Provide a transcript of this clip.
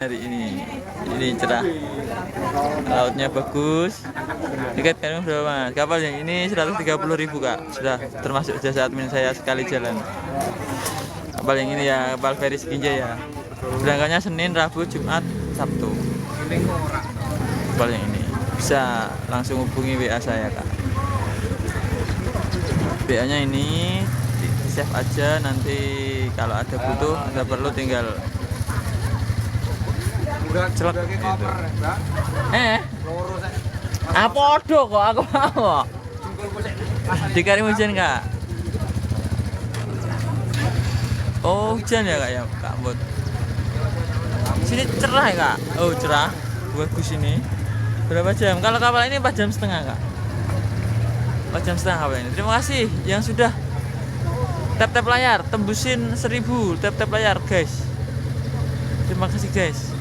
Hari ini cerah, lautnya bagus. Tiket kami berapa mas? Kapal yang ini 130.000 kak, sudah termasuk jasa admin saya sekali jalan. Kapal yang ini ya, kapal feri Sekinja ya. Berangkatnya Senin, Rabu, Jumat, Sabtu. Kapal yang ini bisa langsung hubungi WA saya kak. WA nya ini di save aja, nanti kalau ada butuh, ada perlu tinggal celak gitu. Apa odo kok aku mau? Dikarim hujan kak? Oh hujan ya kak ya kak Bud. Sini cerah ya kak? Oh cerah, bagus ini. Berapa jam? Kalau kapal ini 4 jam setengah kak. 4 jam setengah kapal ini. Terima kasih yang sudah tap layar, tembusin 1000 tap layar guys. Terima kasih guys.